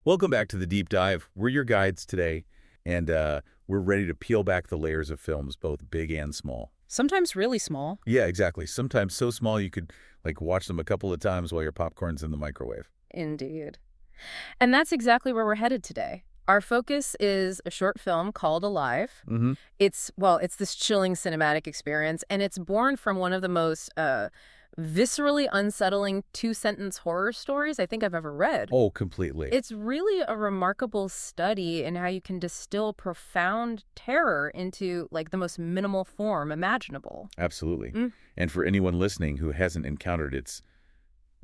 Welcome back to the Deep Dive. We're your guides today, and we're ready to peel back the layers of films, both big and small. Sometimes really small. Yeah, exactly. Sometimes so small you could watch them a couple of times while your popcorn's in the microwave. Indeed. And that's exactly where we're headed today. Our focus is a short film called Alive. Mm-hmm. It's this chilling cinematic experience, and it's born from one of the most viscerally unsettling two-sentence horror stories I think I've ever read. Oh, completely. It's really a remarkable study in how you can distill profound terror into, like, the most minimal form imaginable. Absolutely. Mm. And for anyone listening who hasn't encountered its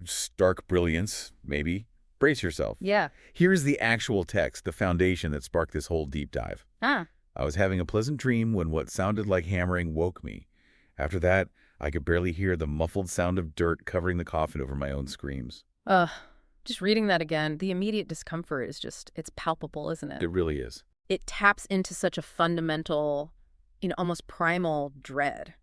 stark brilliance, maybe, brace yourself. Yeah. Here's the actual text, the foundation that sparked this whole deep dive. Ah. I was having a pleasant dream when what sounded like hammering woke me. After that, I could barely hear the muffled sound of dirt covering the coffin over my own screams. Just reading that again, the immediate discomfort is it's palpable, isn't it? It really is. It taps into such a fundamental, almost primal dread.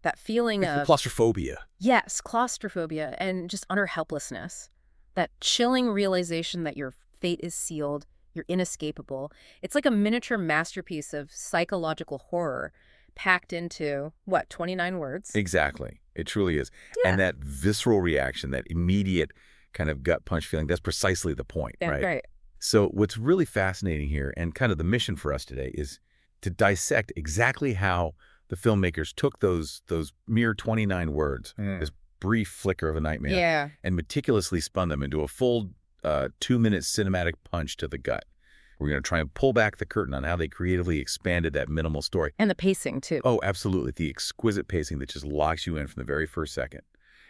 That feeling of, Claustrophobia. yes, claustrophobia and just utter helplessness. That chilling realization that your fate is sealed, you're inescapable. It's like a miniature masterpiece of psychological horror packed into, 29 words? Exactly. It truly is. Yeah. And that visceral reaction, that immediate kind of gut punch feeling, that's precisely the point, Yeah, right? right. So what's really fascinating here, and kind of the mission for us today, is to dissect exactly how the filmmakers took those mere 29 words, this brief flicker of a nightmare, Yeah. and meticulously spun them into a full 2-minute cinematic punch to the gut. We're going to try and pull back the curtain on how they creatively expanded that minimal story. And the pacing, too. Oh, absolutely. The exquisite pacing that just locks you in from the very first second.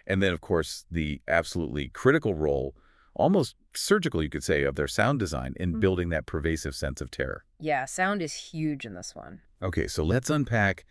And then, of course, the absolutely critical role, almost surgical, you could say, of their sound design in building that pervasive sense of terror. Yeah, sound is huge in this one. Okay, so let's unpack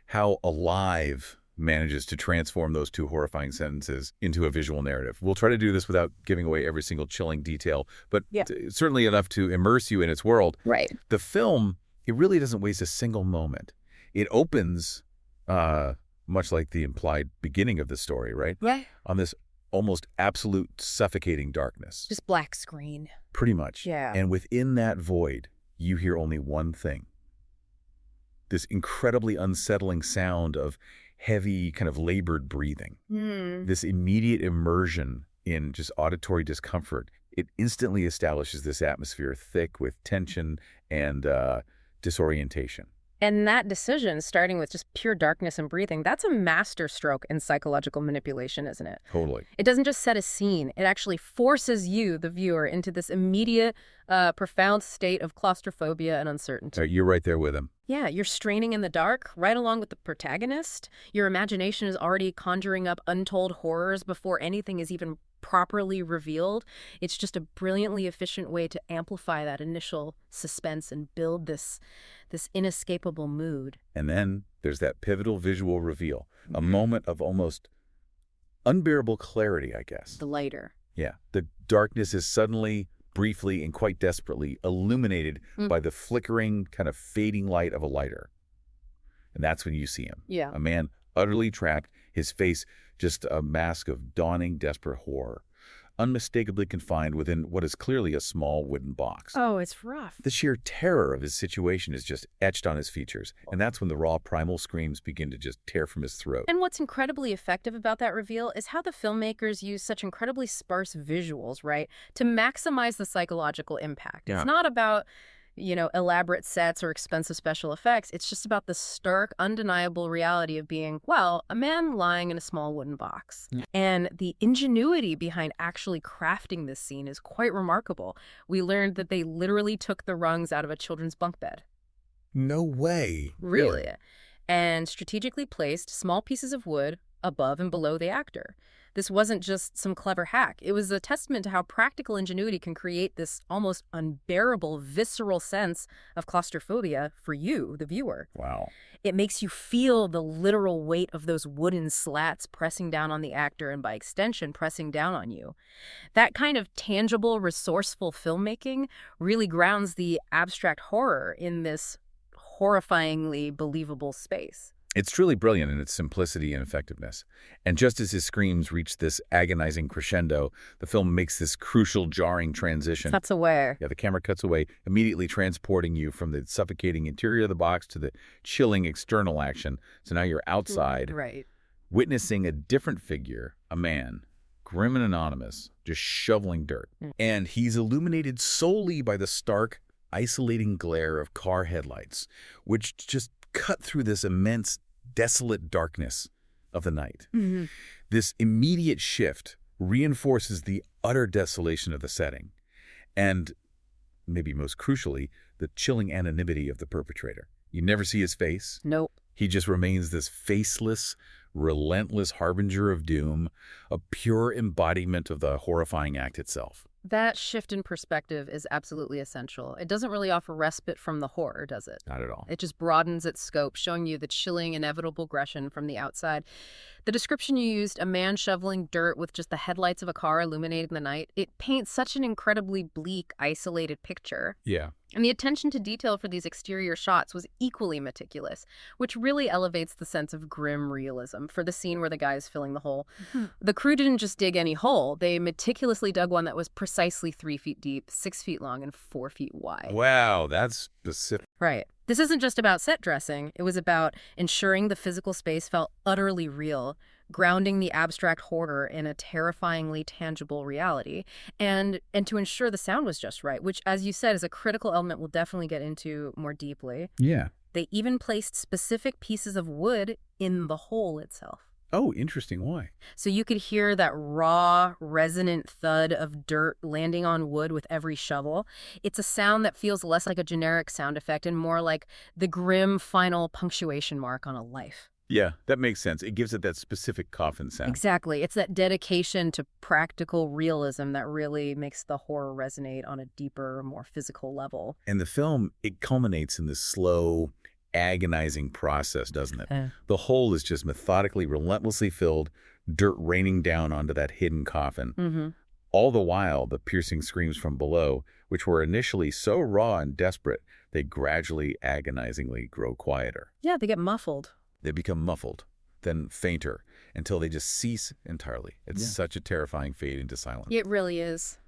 how Alive manages to transform those two horrifying sentences into a visual narrative. We'll try to do this without giving away every single chilling detail, but Yeah. certainly enough to immerse you in its world. Right. The film, it really doesn't waste a single moment. It opens, much like the implied beginning of the story, right? Right. On this almost absolute suffocating darkness. Just black screen. Pretty much. Yeah. And within that void, you hear only one thing. This incredibly unsettling sound of heavy, kind of labored breathing. This immediate immersion in just auditory discomfort. It instantly establishes this atmosphere thick with tension and disorientation. And that decision, starting with just pure darkness and breathing, that's a masterstroke in psychological manipulation, isn't it? Totally. It doesn't just set a scene. It actually forces you, the viewer, into this immediate, profound state of claustrophobia and uncertainty. You're right there with him. Yeah, you're straining in the dark, right along with the protagonist. Your imagination is already conjuring up untold horrors before anything is even properly revealed. It's just a brilliantly efficient way to amplify that initial suspense and build this inescapable mood. And then there's that pivotal visual reveal, a moment of almost unbearable clarity, I guess. The lighter. Yeah. The darkness is suddenly, briefly, and quite desperately illuminated by the flickering, kind of fading light of a lighter. And that's when you see him. Yeah. A man utterly trapped, his face just a mask of dawning, desperate horror, unmistakably confined within what is clearly a small wooden box. Oh, it's rough. The sheer terror of his situation is just etched on his features, and that's when the raw primal screams begin to just tear from his throat. And what's incredibly effective about that reveal is how the filmmakers use such incredibly sparse visuals, right, to maximize the psychological impact. Yeah. It's not about, elaborate sets or expensive special effects. It's just about the stark, undeniable reality of being, well, a man lying in a small wooden box. And the ingenuity behind actually crafting this scene is quite remarkable. We learned that they literally took the rungs out of a children's bunk bed. No way. Really? And strategically placed small pieces of wood above and below the actor. This wasn't just some clever hack. It was a testament to how practical ingenuity can create this almost unbearable, visceral sense of claustrophobia for you, the viewer. Wow. It makes you feel the literal weight of those wooden slats pressing down on the actor and, by extension, pressing down on you. That kind of tangible, resourceful filmmaking really grounds the abstract horror in this horrifyingly believable space. It's truly brilliant in its simplicity and effectiveness. And just as his screams reach this agonizing crescendo, the film makes this crucial, jarring transition. Cuts away. Yeah, the camera cuts away, immediately transporting you from the suffocating interior of the box to the chilling external action. So now you're outside, Right. witnessing a different figure, a man, grim and anonymous, just shoveling dirt. And he's illuminated solely by the stark, isolating glare of car headlights, which just cut through this immense, desolate darkness of the night. Mm-hmm. This immediate shift reinforces the utter desolation of the setting, and, maybe most crucially, the chilling anonymity of the perpetrator. You never see his face. Nope. He just remains this faceless, relentless harbinger of doom, a pure embodiment of the horrifying act itself. That shift in perspective is absolutely essential. It doesn't really offer respite from the horror, does it? Not at all. It just broadens its scope, showing you the chilling, inevitable aggression from the outside. The description you used, a man shoveling dirt with just the headlights of a car illuminating the night, it paints such an incredibly bleak, isolated picture. Yeah. And the attention to detail for these exterior shots was equally meticulous, which really elevates the sense of grim realism for the scene where the guy is filling the hole. The crew didn't just dig any hole. They meticulously dug one that was precisely 3 feet deep, 6 feet long, and 4 feet wide. Wow, that's specific. Right. This isn't just about set dressing. It was about ensuring the physical space felt utterly real, grounding the abstract horror in a terrifyingly tangible reality, and to ensure the sound was just right, which, as you said, is a critical element we'll definitely get into more deeply. Yeah. They even placed specific pieces of wood in the hole itself. Oh, interesting. Why? So you could hear that raw, resonant thud of dirt landing on wood with every shovel. It's a sound that feels less like a generic sound effect and more like the grim final punctuation mark on a life. Yeah, that makes sense. It gives it that specific coffin sound. Exactly. It's that dedication to practical realism that really makes the horror resonate on a deeper, more physical level. And the film, it culminates in this slow, agonizing process, doesn't it? The hole is just methodically, relentlessly filled, dirt raining down onto that hidden coffin. Mm-hmm. All the while, the piercing screams from below, which were initially so raw and desperate, they gradually, agonizingly grow quieter. Yeah, they get muffled. They become muffled, then fainter, until they just cease entirely. It's such a terrifying fade into silence. It really is.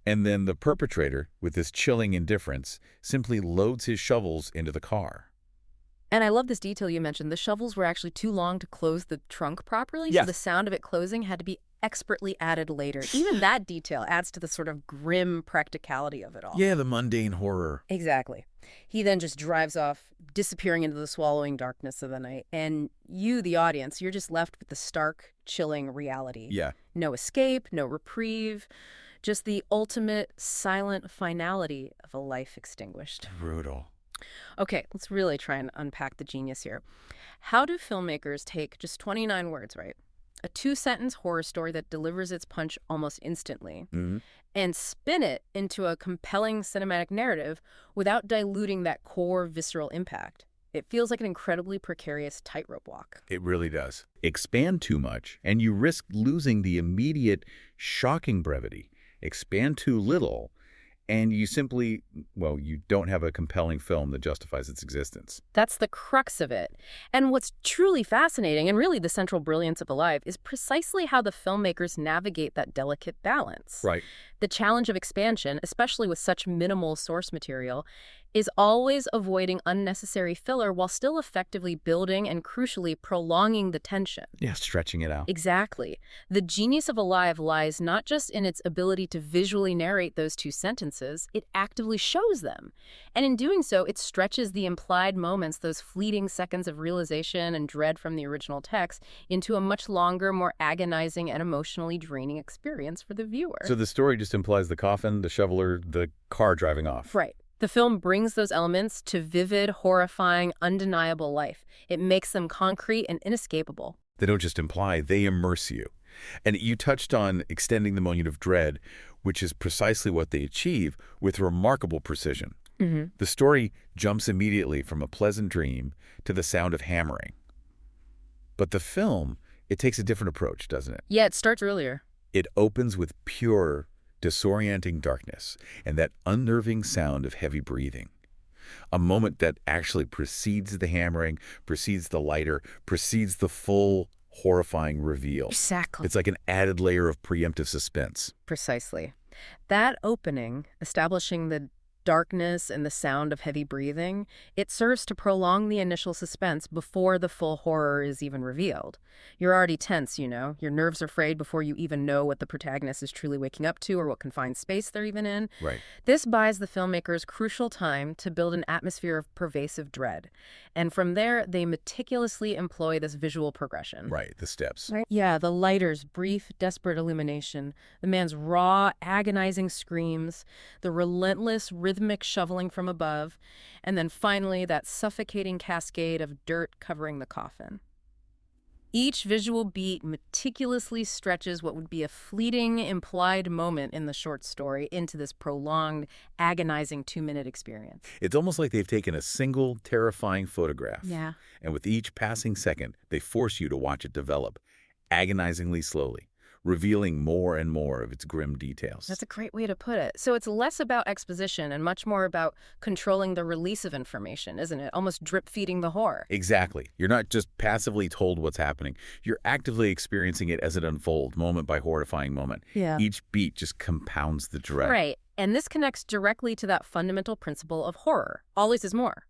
And then the perpetrator, with this chilling indifference, simply loads his shovels into the car. And I love this detail you mentioned. The shovels were actually too long to close the trunk properly, Yes. so the sound of it closing had to be expertly added later. Even that detail adds to the sort of grim practicality of it all. Yeah, the mundane horror. Exactly. He then just drives off, disappearing into the swallowing darkness of the night. And you, the audience, you're just left with the stark, chilling reality. Yeah. No escape, no reprieve, just the ultimate silent finality of a life extinguished. Brutal. Okay, let's really try and unpack the genius here. How do filmmakers take just 29 words, right? A 2-sentence horror story that delivers its punch almost instantly, and spin it into a compelling cinematic narrative without diluting that core visceral impact? It feels like an incredibly precarious tightrope walk. It really does. Expand too much, and you risk losing the immediate, shocking brevity. Expand too little, and you simply, well, you don't have a compelling film that justifies its existence. That's the crux of it. And what's truly fascinating, and really the central brilliance of Alive, is precisely how the filmmakers navigate that delicate balance. Right. The challenge of expansion, especially with such minimal source material, is always avoiding unnecessary filler while still effectively building and, crucially, prolonging the tension. Yeah, stretching it out. Exactly. The genius of Alive lies not just in its ability to visually narrate those 2 sentences, it actively shows them. And in doing so, it stretches the implied moments, those fleeting seconds of realization and dread from the original text, into a much longer, more agonizing and emotionally draining experience for the viewer. So the story just implies the coffin, the shoveler, the car driving off. Right. The film brings those elements to vivid, horrifying, undeniable life. It makes them concrete and inescapable. They don't just imply, they immerse you. And you touched on extending the moment of dread, which is precisely what they achieve with remarkable precision. The story jumps immediately from a pleasant dream to the sound of hammering. But the film, it takes a different approach, doesn't it? Yeah, it starts earlier. It opens with pure, disorienting darkness and that unnerving sound of heavy breathing. A moment that actually precedes the hammering, precedes the lighter, precedes the full horrifying reveal. Exactly. It's like an added layer of preemptive suspense. Precisely. That opening, establishing the darkness and the sound of heavy breathing, it serves to prolong the initial suspense before the full horror is even revealed. You're already tense, Your nerves are frayed before you even know what the protagonist is truly waking up to or what confined space they're even in. Right. This buys the filmmakers crucial time to build an atmosphere of pervasive dread. And from there, they meticulously employ this visual progression. Right, the steps. Right? Yeah, the lighter's brief, desperate illumination, the man's raw, agonizing screams, the relentless, rhythmic shoveling from above, and then finally that suffocating cascade of dirt covering the coffin. Each visual beat meticulously stretches what would be a fleeting, implied moment in the short story into this prolonged, agonizing 2-minute experience. It's almost like they've taken a single, terrifying photograph. Yeah. And with each passing second, they force you to watch it develop, agonizingly slowly, revealing more and more of its grim details. That's a great way to put it. So it's less about exposition and much more about controlling the release of information, isn't it? Almost drip-feeding the horror. Exactly. You're not just passively told what's happening. You're actively experiencing it as it unfolds, moment by horrifying moment. Yeah. Each beat just compounds the dread. Right. And this connects directly to that fundamental principle of horror. Always is more.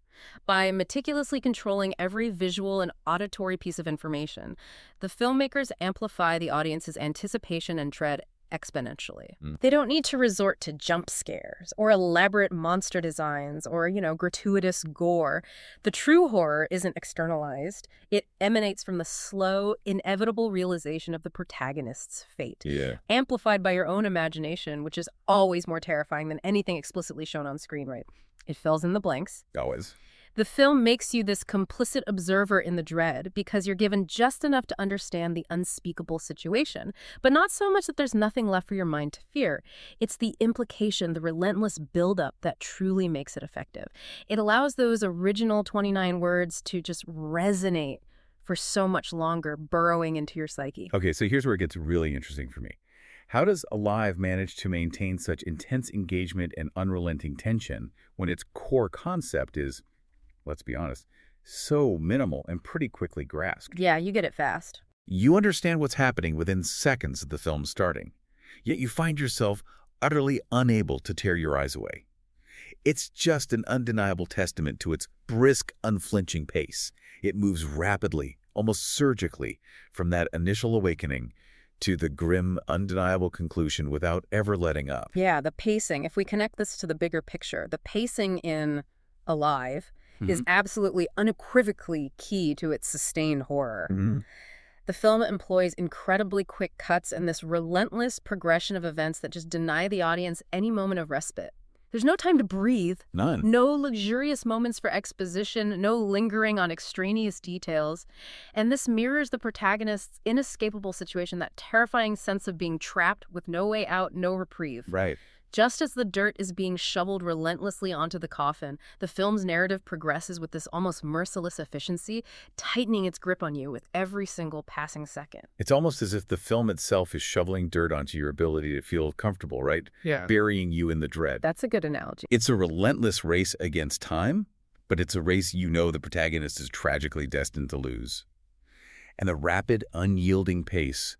By meticulously controlling every visual and auditory piece of information, the filmmakers amplify the audience's anticipation and dread exponentially. They don't need to resort to jump scares or elaborate monster designs or, gratuitous gore. The true horror isn't externalized. It emanates from the slow, inevitable realization of the protagonist's fate, amplified by your own imagination, which is always more terrifying than anything explicitly shown on screen, right? It fills in the blanks. Always. The film makes you this complicit observer in the dread because you're given just enough to understand the unspeakable situation, but not so much that there's nothing left for your mind to fear. It's the implication, the relentless buildup that truly makes it effective. It allows those original 29 words to just resonate for so much longer, burrowing into your psyche. Okay, so here's where it gets really interesting for me. How does Alive manage to maintain such intense engagement and unrelenting tension when its core concept is, let's be honest, so minimal and pretty quickly grasped? Yeah, you get it fast. You understand what's happening within seconds of the film starting, yet you find yourself utterly unable to tear your eyes away. It's just an undeniable testament to its brisk, unflinching pace. It moves rapidly, almost surgically, from that initial awakening to the grim, undeniable conclusion without ever letting up. Yeah, the pacing, if we connect this to the bigger picture, the pacing in Alive is absolutely unequivocally key to its sustained horror. The film employs incredibly quick cuts and this relentless progression of events that just deny the audience any moment of respite. There's no time to breathe. None. No luxurious moments for exposition, no lingering on extraneous details. And this mirrors the protagonist's inescapable situation, that terrifying sense of being trapped with no way out, no reprieve. Right. Just as the dirt is being shoveled relentlessly onto the coffin, the film's narrative progresses with this almost merciless efficiency, tightening its grip on you with every single passing second. It's almost as if the film itself is shoveling dirt onto your ability to feel comfortable, right? Yeah. Burying you in the dread. That's a good analogy. It's a relentless race against time, but it's a race you know the protagonist is tragically destined to lose. And the rapid, unyielding pace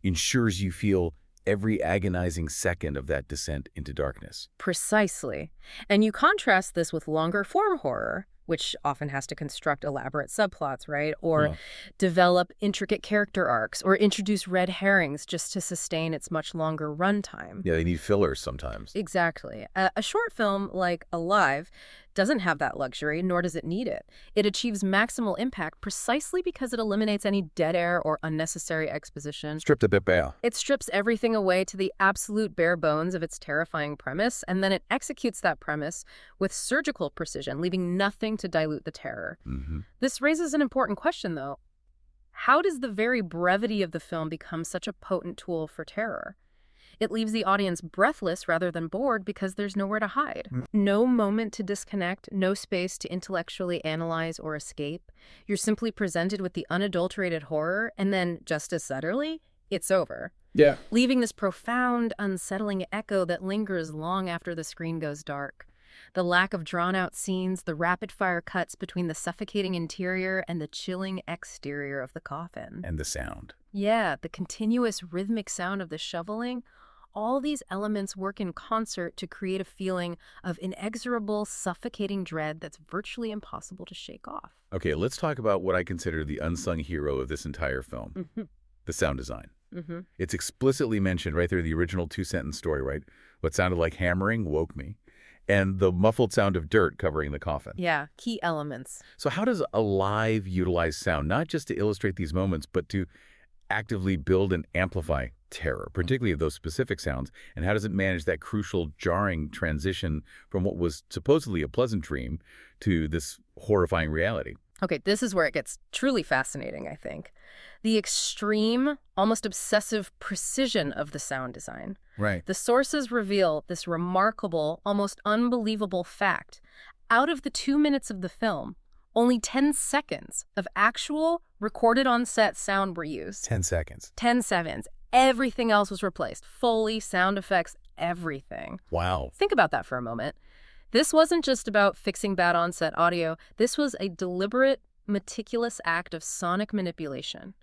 ensures you feel every agonizing second of that descent into darkness. Precisely. And you contrast this with longer form horror, which often has to construct elaborate subplots, right? Or develop intricate character arcs, or introduce red herrings just to sustain its much longer runtime. Yeah, they need fillers sometimes. Exactly. A short film like Alive doesn't have that luxury, nor does it need it. It achieves maximal impact precisely because it eliminates any dead air or unnecessary exposition. Stripped a bit bare. It strips everything away to the absolute bare bones of its terrifying premise, and then it executes that premise with surgical precision, leaving nothing to dilute the terror. This raises an important question, though. How does the very brevity of the film become such a potent tool for terror? It leaves the audience breathless rather than bored because there's nowhere to hide. No moment to disconnect, no space to intellectually analyze or escape. You're simply presented with the unadulterated horror, and then, just as subtly, it's over. Yeah. Leaving this profound, unsettling echo that lingers long after the screen goes dark. The lack of drawn-out scenes, the rapid-fire cuts between the suffocating interior and the chilling exterior of the coffin. And the sound. Yeah, the continuous rhythmic sound of the shoveling. All these elements work in concert to create a feeling of inexorable, suffocating dread that's virtually impossible to shake off. Okay, let's talk about what I consider the unsung hero of this entire film. The sound design. It's explicitly mentioned right there in the original two-sentence story, right? What sounded like hammering woke me. And the muffled sound of dirt covering the coffin. Yeah, key elements. So how does Alive utilize sound, not just to illustrate these moments, but to actively build and amplify terror, particularly of those specific sounds? And how does it manage that crucial, jarring transition from what was supposedly a pleasant dream to this horrifying reality? Okay, this is where it gets truly fascinating, I think. The extreme, almost obsessive precision of the sound design. Right. The sources reveal this remarkable, almost unbelievable fact. Out of the 2 minutes of the film, only 10 seconds of actual recorded on-set sound were used. 10 seconds. 10 seconds. Everything else was replaced. Foley, sound effects, everything. Wow. Think about that for a moment. This wasn't just about fixing bad on-set audio. This was a deliberate, meticulous act of sonic manipulation.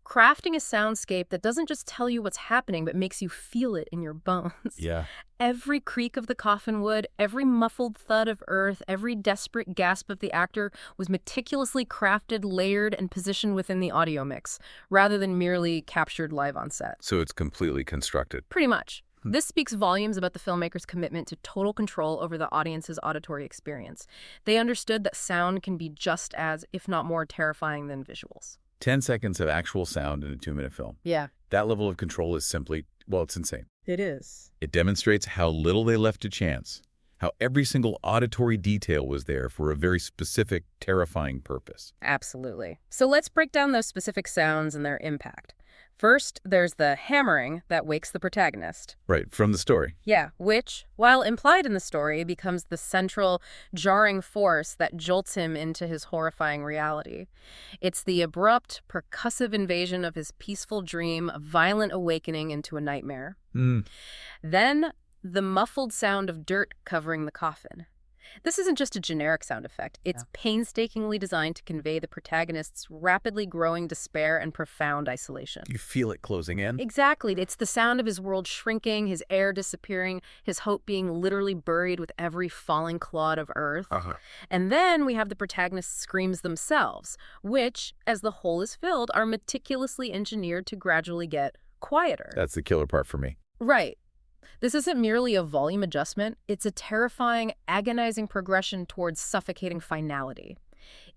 Crafting a soundscape that doesn't just tell you what's happening, but makes you feel it in your bones. Yeah. Every creak of the coffin wood, every muffled thud of earth, every desperate gasp of the actor was meticulously crafted, layered, and positioned within the audio mix, rather than merely captured live on set. So it's completely constructed. Pretty much. This speaks volumes about the filmmaker's commitment to total control over the audience's auditory experience. They understood that sound can be just as, if not more, terrifying than visuals. 10 seconds of actual sound in a 2-minute film. Yeah. That level of control is simply, well, it's insane. It is. It demonstrates how little they left to chance, how every single auditory detail was there for a very specific, terrifying purpose. Absolutely. So let's break down those specific sounds and their impact. First, there's the hammering that wakes the protagonist. Right, from the story. Yeah, which, while implied in the story, becomes the central, jarring force that jolts him into his horrifying reality. It's the abrupt, percussive invasion of his peaceful dream, a violent awakening into a nightmare. Then, the muffled sound of dirt covering the coffin. This isn't just a generic sound effect. It's painstakingly designed to convey the protagonist's rapidly growing despair and profound isolation. You feel it closing in? Exactly. It's the sound of his world shrinking, his air disappearing, his hope being literally buried with every falling clod of earth. And then we have the protagonist's screams themselves, which, as the hole is filled, are meticulously engineered to gradually get quieter. That's the killer part for me. Right. This isn't merely a volume adjustment, it's a terrifying, agonizing progression towards suffocating finality.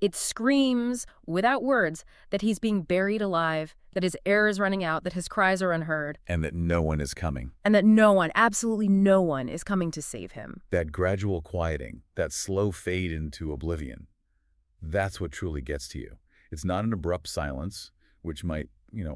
It screams, without words, that he's being buried alive, that his air is running out, that his cries are unheard. And that no one is coming. And that no one, absolutely no one, is coming to save him. That gradual quieting, that slow fade into oblivion, that's what truly gets to you. It's not an abrupt silence, which might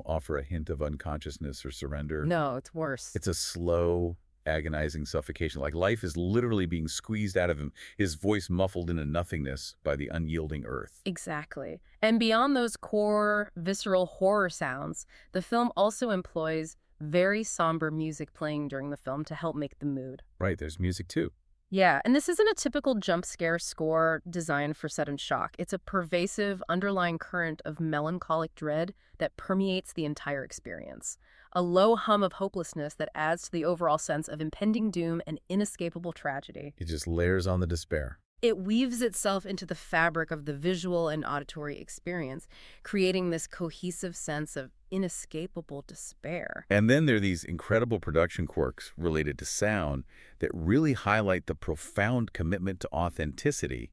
offer a hint of unconsciousness or surrender. No, it's worse. It's a slow, agonizing suffocation. Like life is literally being squeezed out of him, his voice muffled into nothingness by the unyielding earth. Exactly. And beyond those core, visceral horror sounds, the film also employs very somber music playing during the film to help make the mood. Right, there's music too. Yeah, and this isn't a typical jump scare score designed for sudden shock. It's a pervasive underlying current of melancholic dread that permeates the entire experience. A low hum of hopelessness that adds to the overall sense of impending doom and inescapable tragedy. It just layers on the despair. It weaves itself into the fabric of the visual and auditory experience, creating this cohesive sense of inescapable despair. And then there are these incredible production quirks related to sound that really highlight the profound commitment to authenticity,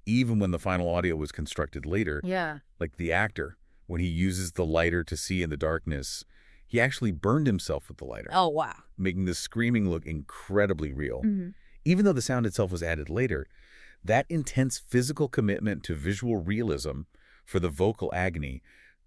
even when the final audio was constructed later. Yeah. Like the actor, when he uses the lighter to see in the darkness, he actually burned himself with the lighter. Oh, wow. Making the screaming look incredibly real. Even though the sound itself was added later, that intense physical commitment to visual realism for the vocal agony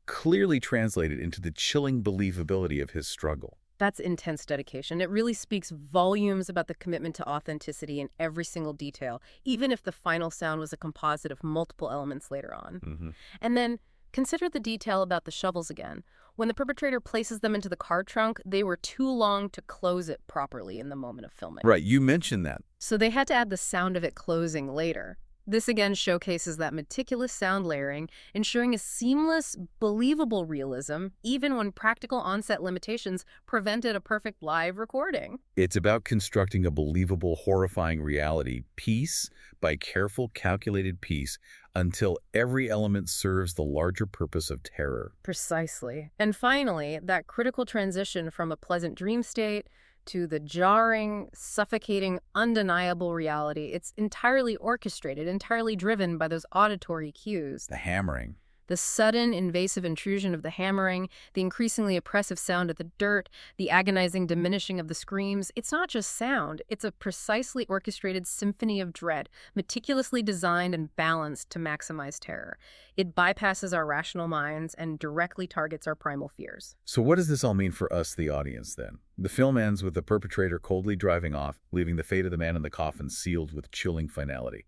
clearly translated into the chilling believability of his struggle. That's intense dedication. It really speaks volumes about the commitment to authenticity in every single detail, even if the final sound was a composite of multiple elements later on. And then Consider the detail about the shovels again. When the perpetrator places them into the car trunk, they were too long to close it properly in the moment of filming. Right, you mentioned that. So they had to add the sound of it closing later. This again showcases that meticulous sound layering, ensuring a seamless, believable realism, even when practical on-set limitations prevented a perfect live recording. It's about constructing a believable, horrifying reality piece by careful, calculated piece until every element serves the larger purpose of terror. Precisely. And finally, that critical transition from a pleasant dream state to the jarring, suffocating, undeniable reality. It's entirely orchestrated, entirely driven by those auditory cues. The hammering. The sudden, invasive intrusion of the hammering, the increasingly oppressive sound of the dirt, the agonizing diminishing of the screams. It's not just sound. It's a precisely orchestrated symphony of dread, meticulously designed and balanced to maximize terror. It bypasses our rational minds and directly targets our primal fears. So what does this all mean for us, the audience, then? The film ends with the perpetrator coldly driving off, leaving the fate of the man in the coffin sealed with chilling finality.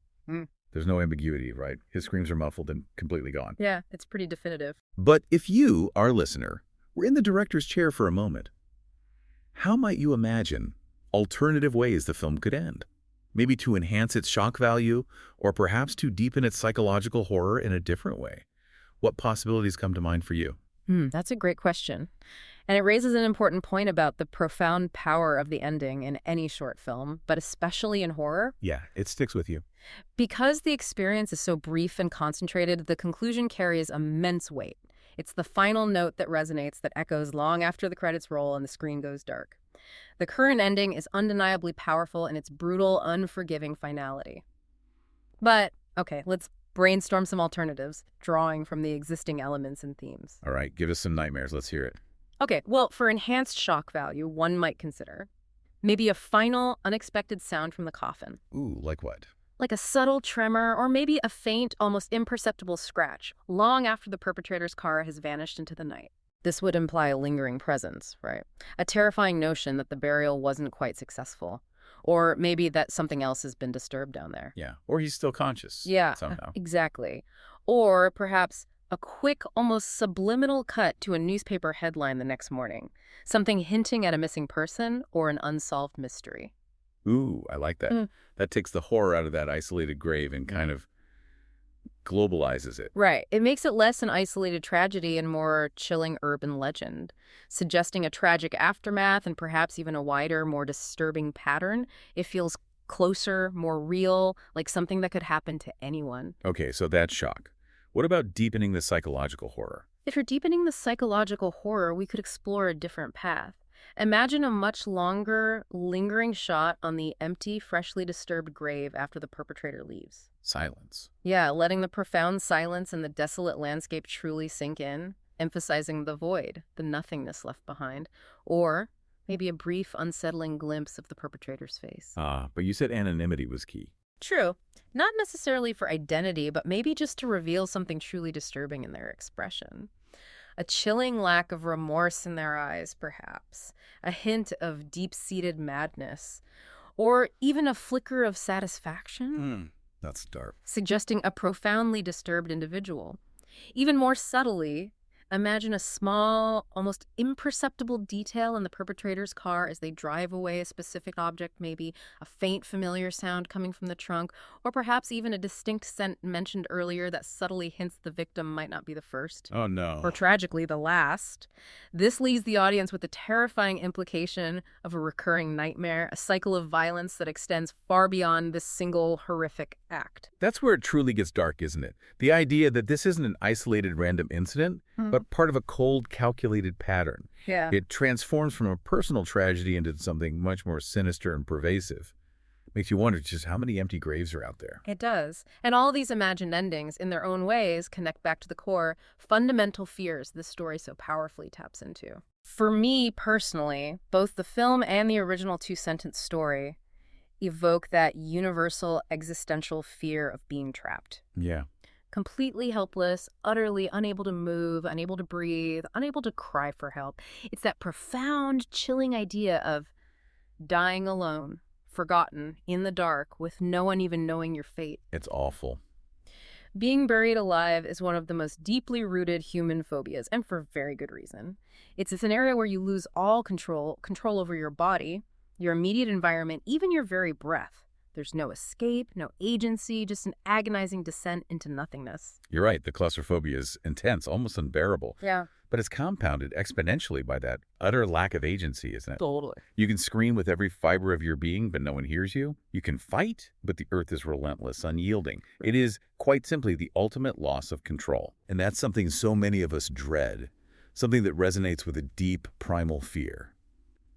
There's no ambiguity, right? His screams are muffled and completely gone. Yeah, it's pretty definitive. But if you, our listener, were in the director's chair for a moment, how might you imagine alternative ways the film could end? Maybe to enhance its shock value, or perhaps to deepen its psychological horror in a different way. What possibilities come to mind for you? That's a great question. And it raises an important point about the profound power of the ending in any short film, but especially in horror. Yeah, it sticks with you. Because the experience is so brief and concentrated, the conclusion carries immense weight. It's the final note that resonates, that echoes long after the credits roll and the screen goes dark. The current ending is undeniably powerful in its brutal, unforgiving finality. But, okay, let's brainstorm some alternatives, drawing from the existing elements and themes. All right, give us some nightmares. Let's hear it. Okay, well, for enhanced shock value, one might consider maybe a final, unexpected sound from the coffin. Ooh, like what? Like a subtle tremor, or maybe a faint, almost imperceptible scratch, long after the perpetrator's car has vanished into the night. This would imply a lingering presence, right? A terrifying notion that the burial wasn't quite successful. Or maybe that something else has been disturbed down there. Yeah, or he's still conscious. Yeah, somehow. Exactly. Or perhaps a quick, almost subliminal cut to a newspaper headline the next morning. Something hinting at a missing person or an unsolved mystery. Ooh, I like that. That takes the horror out of that isolated grave and kind of globalizes it. Right. It makes it less an isolated tragedy and more chilling urban legend, suggesting a tragic aftermath and perhaps even a wider, more disturbing pattern. It feels closer, more real, like something that could happen to anyone. Okay, so that's shock. What about deepening the psychological horror? If you're deepening the psychological horror, we could explore a different path. Imagine a much longer, lingering shot on the empty, freshly disturbed grave after the perpetrator leaves. Silence. Yeah, letting the profound silence and the desolate landscape truly sink in, emphasizing the void, the nothingness left behind, or maybe a brief, unsettling glimpse of the perpetrator's face. But you said anonymity was key. True. Not necessarily for identity, but maybe just to reveal something truly disturbing in their expression. A chilling lack of remorse in their eyes, perhaps. A hint of deep-seated madness. Or even a flicker of satisfaction. That's dark. Suggesting a profoundly disturbed individual. Even more subtly, imagine a small, almost imperceptible detail in the perpetrator's car as they drive away a specific object, maybe a faint familiar sound coming from the trunk, or perhaps even a distinct scent mentioned earlier that subtly hints the victim might not be the first. Oh, no. Or tragically, the last. This leaves the audience with the terrifying implication of a recurring nightmare, a cycle of violence that extends far beyond this single horrific act. That's where it truly gets dark, isn't it? The idea that this isn't an isolated random incident, but part of a cold, calculated pattern. Yeah. It transforms from a personal tragedy into something much more sinister and pervasive. Makes you wonder just how many empty graves are out there. It does. And all these imagined endings, in their own ways, connect back to the core, fundamental fears this story so powerfully taps into. For me, personally, both the film and the original two-sentence story evoke that universal existential fear of being trapped. Yeah. Completely helpless, utterly unable to move, unable to breathe, unable to cry for help. It's that profound, chilling idea of dying alone, forgotten, in the dark, with no one even knowing your fate. It's awful. Being buried alive is one of the most deeply rooted human phobias, and for very good reason. It's a scenario where you lose all control over your body, your immediate environment, even your very breath. There's no escape, no agency, just an agonizing descent into nothingness. You're right, the claustrophobia is intense, almost unbearable. Yeah. But it's compounded exponentially by that utter lack of agency, isn't it? Totally. You can scream with every fiber of your being, but no one hears you. You can fight, but the earth is relentless, unyielding. It is, quite simply, the ultimate loss of control. And that's something so many of us dread, something that resonates with a deep, primal fear.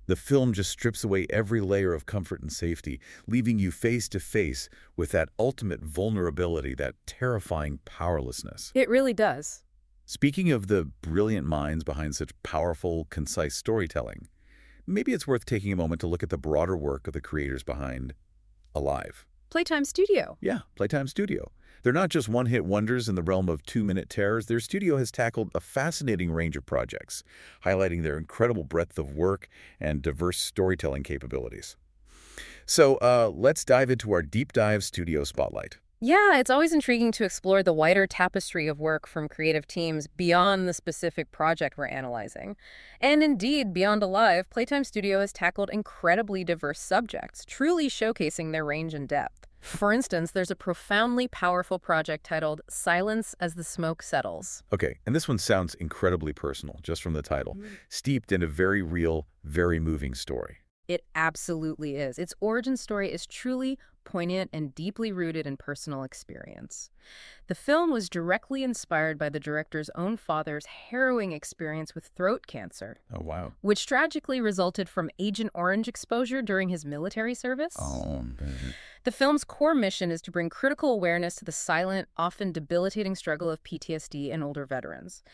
The film just strips away every layer of comfort and safety, leaving you face to face with that ultimate vulnerability, that terrifying powerlessness. It really does. Speaking of the brilliant minds behind such powerful, concise storytelling, maybe it's worth taking a moment to look at the broader work of the creators behind Alive. Playtime Studio. Yeah, Playtime Studio. They're not just one-hit wonders in the realm of two-minute terrors. Their studio has tackled a fascinating range of projects, highlighting their incredible breadth of work and diverse storytelling capabilities. So let's dive into our Deep Dive Studio Spotlight. Yeah, it's always intriguing to explore the wider tapestry of work from creative teams beyond the specific project we're analyzing. And indeed, beyond Alive, Playtime Studio has tackled incredibly diverse subjects, truly showcasing their range and depth. For instance, there's a profoundly powerful project titled Silence as the Smoke Settles. Okay, and this one sounds incredibly personal, just from the title, steeped in a very real, very moving story. It absolutely is. Its origin story is truly poignant and deeply rooted in personal experience. The film was directly inspired by the director's own father's harrowing experience with throat cancer. Oh, wow. Which tragically resulted from Agent Orange exposure during his military service. Oh, man. The film's core mission is to bring critical awareness to the silent, often debilitating struggle of PTSD in older veterans,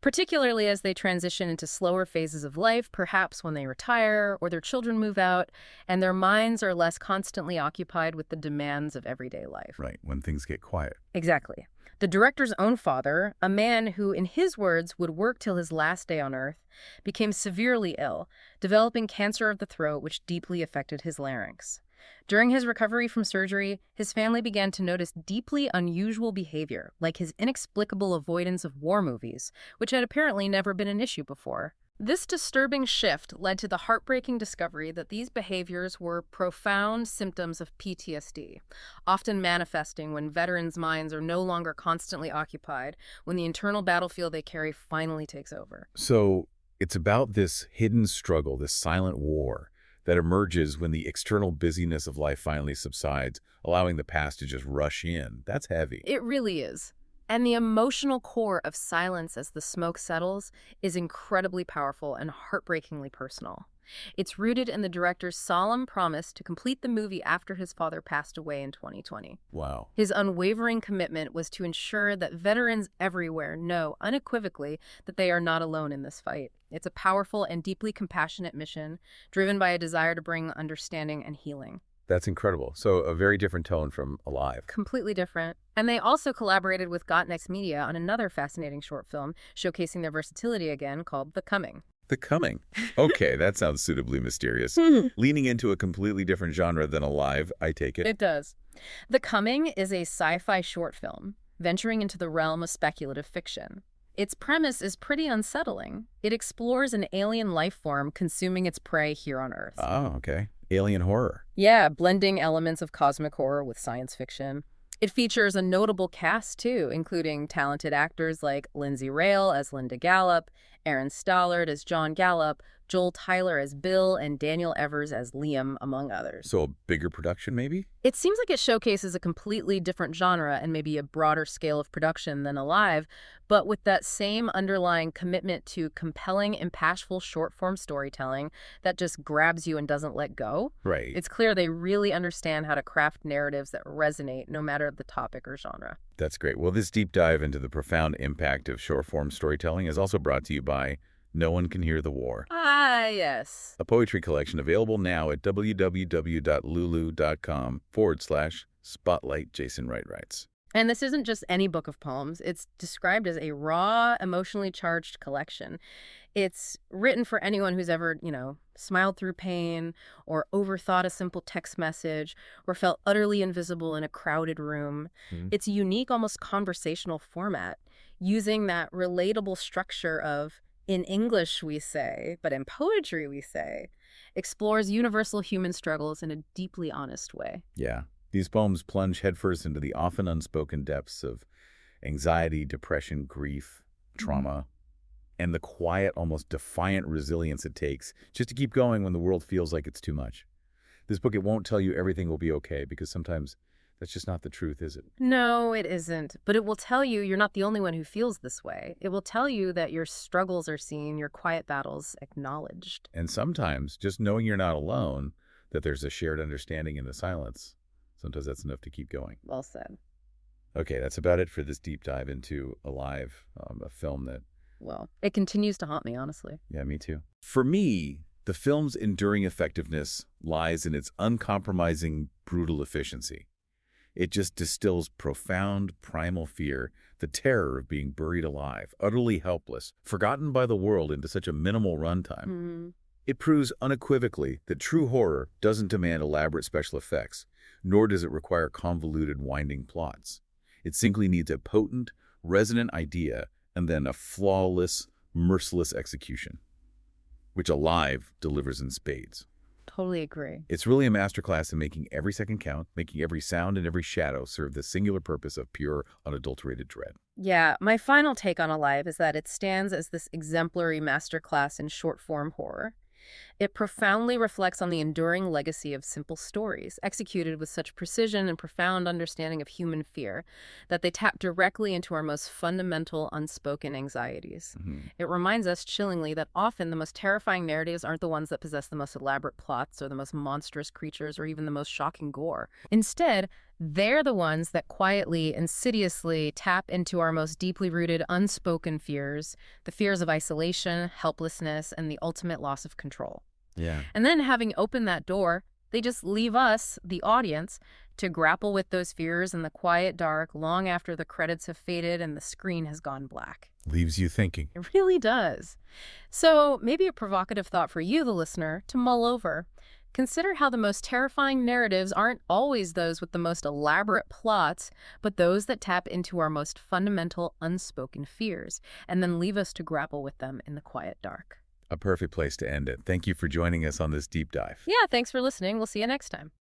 particularly as they transition into slower phases of life, perhaps when they retire or their children move out, and their minds are less constantly occupied with the demands of everyday life. Right, when things get quiet. Exactly. The director's own father, a man who, in his words, would work till his last day on Earth, became severely ill, developing cancer of the throat which deeply affected his larynx. During his recovery from surgery, his family began to notice deeply unusual behavior, like his inexplicable avoidance of war movies, which had apparently never been an issue before. This disturbing shift led to the heartbreaking discovery that these behaviors were profound symptoms of PTSD, often manifesting when veterans' minds are no longer constantly occupied, when the internal battlefield they carry finally takes over. So it's about this hidden struggle, this silent war, that emerges when the external busyness of life finally subsides, allowing the past to just rush in. That's heavy. It really is. And the emotional core of Silence as the Smoke Settles is incredibly powerful and heartbreakingly personal. It's rooted in the director's solemn promise to complete the movie after his father passed away in 2020. Wow. His unwavering commitment was to ensure that veterans everywhere know unequivocally that they are not alone in this fight. It's a powerful and deeply compassionate mission, driven by a desire to bring understanding and healing. That's incredible. So a very different tone from Alive. Completely different. And they also collaborated with Got Next Media on another fascinating short film showcasing their versatility again called The Coming. The Coming. Okay, that sounds suitably mysterious. Leaning into a completely different genre than Alive, I take it. It does. The Coming is a sci-fi short film, venturing into the realm of speculative fiction. Its premise is pretty unsettling. It explores an alien life form consuming its prey here on Earth. Oh, okay. Alien horror. Yeah, blending elements of cosmic horror with science fiction. It features a notable cast, too, including talented actors like Lindsay Rail as Linda Gallup, Aaron Stollard as John Gallup, Joel Tyler as Bill, and Daniel Evers as Liam, among others. So a bigger production, maybe? It seems like it showcases a completely different genre and maybe a broader scale of production than Alive, but with that same underlying commitment to compelling, impactful short-form storytelling that just grabs you and doesn't let go. Right. It's clear they really understand how to craft narratives that resonate no matter the topic or genre. That's great. Well, this deep dive into the profound impact of short-form storytelling is also brought to you by No One Can Hear the War. Ah, yes. A poetry collection available now at www.lulu.com/spotlight. Jason Wright writes. And this isn't just any book of poems. It's described as a raw, emotionally charged collection. It's written for anyone who's ever, smiled through pain or overthought a simple text message or felt utterly invisible in a crowded room. Mhm. It's a unique, almost conversational format, using that relatable structure of, in English we say, but in poetry we say, explores universal human struggles in a deeply honest way. Yeah. These poems plunge headfirst into the often unspoken depths of anxiety, depression, grief, trauma, and the quiet, almost defiant resilience it takes just to keep going when the world feels like it's too much. This book, it won't tell you everything will be okay, because sometimes that's just not the truth, is it? No, it isn't. But it will tell you you're not the only one who feels this way. It will tell you that your struggles are seen, your quiet battles acknowledged. And sometimes just knowing you're not alone, that there's a shared understanding in the silence, sometimes that's enough to keep going. Well said. Okay, that's about it for this deep dive into Alive, a film that, Well, it continues to haunt me, honestly. yeah, me too. For me, the film's enduring effectiveness lies in its uncompromising, brutal efficiency. It just distills profound, primal fear, the terror of being buried alive, utterly helpless, forgotten by the world into such a minimal runtime. Hmm. It proves unequivocally that true horror doesn't demand elaborate special effects, nor does it require convoluted, winding plots. It simply needs a potent, resonant idea and then a flawless, merciless execution, which Alive delivers in spades. Totally agree. It's really a masterclass in making every second count, making every sound and every shadow serve the singular purpose of pure, unadulterated dread. Yeah, my final take on Alive is that it stands as this exemplary masterclass in short-form horror. It profoundly reflects on the enduring legacy of simple stories, executed with such precision and profound understanding of human fear, that they tap directly into our most fundamental unspoken anxieties. It reminds us chillingly that often the most terrifying narratives aren't the ones that possess the most elaborate plots or the most monstrous creatures or even the most shocking gore. Instead, they're the ones that quietly, insidiously tap into our most deeply rooted, unspoken fears, the fears of isolation, helplessness, and the ultimate loss of control. Yeah. And then having opened that door, they just leave us, the audience, to grapple with those fears in the quiet dark long after the credits have faded and the screen has gone black. Leaves you thinking. It really does. So maybe a provocative thought for you, the listener, to mull over. Consider how the most terrifying narratives aren't always those with the most elaborate plots, but those that tap into our most fundamental unspoken fears, and then leave us to grapple with them in the quiet dark. A perfect place to end it. Thank you for joining us on this deep dive. Yeah, thanks for listening. We'll see you next time.